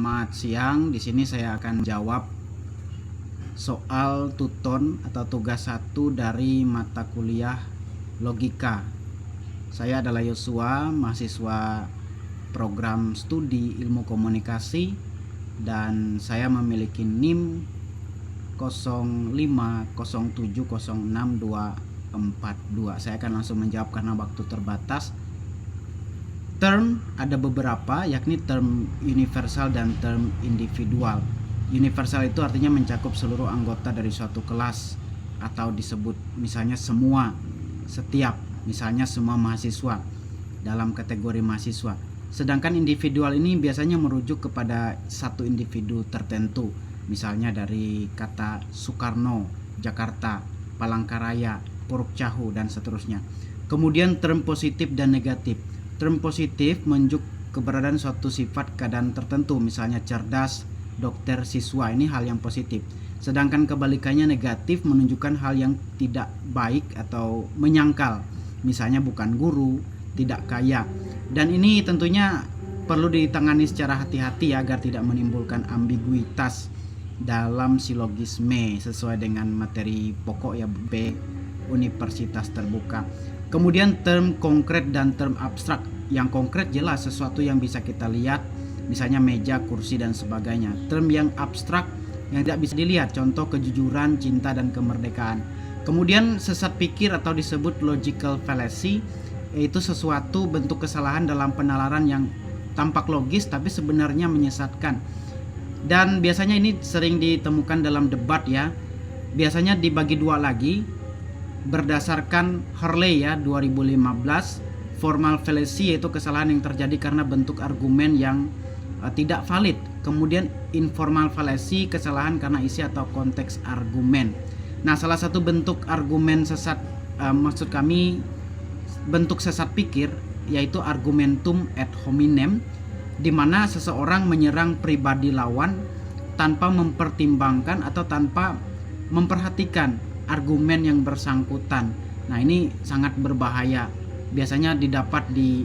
Selamat siang. Di sini saya akan jawab soal tuton atau tugas 1 dari mata kuliah logika. Saya adalah Yosua, mahasiswa program studi ilmu komunikasi, dan saya memiliki NIM 0507064242. Saya akan langsung menjawab karena waktu terbatas. Term ada beberapa, yakni term universal dan term individual. Universal itu artinya mencakup seluruh anggota dari suatu kelas, atau disebut misalnya semua, setiap, misalnya semua mahasiswa dalam kategori mahasiswa. Sedangkan individual ini biasanya merujuk kepada satu individu tertentu, misalnya dari kata Soekarno, Jakarta, Palangkaraya, Puruk Cahu, dan seterusnya. Kemudian term positif dan negatif. Term positif menunjuk keberadaan suatu sifat keadaan tertentu, misalnya cerdas, dokter, siswa. Ini hal yang positif. Sedangkan kebalikannya negatif menunjukkan hal yang tidak baik atau menyangkal, misalnya bukan guru, tidak kaya. Dan ini tentunya perlu ditangani secara hati-hati agar tidak menimbulkan ambiguitas dalam silogisme sesuai dengan materi pokok ya B Universitas Terbuka. Kemudian term konkret dan term abstrak. Yang konkret jelas sesuatu yang bisa kita lihat, misalnya meja, kursi, dan sebagainya. Term yang abstrak yang tidak bisa dilihat, contoh kejujuran, cinta, dan kemerdekaan. Kemudian sesat pikir atau disebut logical fallacy, yaitu sesuatu bentuk kesalahan dalam penalaran yang tampak logis tapi sebenarnya menyesatkan. Dan biasanya ini sering ditemukan dalam debat ya. Biasanya dibagi dua lagi berdasarkan Hurley ya 2015. Formal fallacy yaitu kesalahan yang terjadi karena bentuk argumen yang tidak valid. Kemudian informal fallacy, kesalahan karena isi atau konteks argumen. Nah, salah satu bentuk argumen sesat, maksud kami bentuk sesat pikir, yaitu argumentum ad hominem, di mana seseorang menyerang pribadi lawan tanpa mempertimbangkan atau tanpa memperhatikan argumen yang bersangkutan. Nah, ini sangat berbahaya. Biasanya didapat di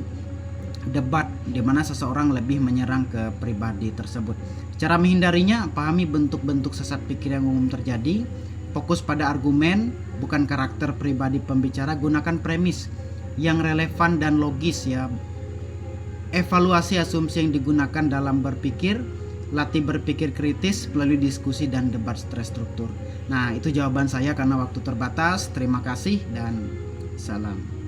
debat di mana seseorang lebih menyerang ke pribadi tersebut. Cara menghindarinya, pahami bentuk-bentuk sesat pikir yang umum terjadi, fokus pada argumen, bukan karakter pribadi pembicara, gunakan premis yang relevan dan logis ya. Evaluasi asumsi yang digunakan dalam berpikir, latih berpikir kritis melalui diskusi dan debat terstruktur. Nah, itu jawaban saya karena waktu terbatas. Terima kasih dan salam.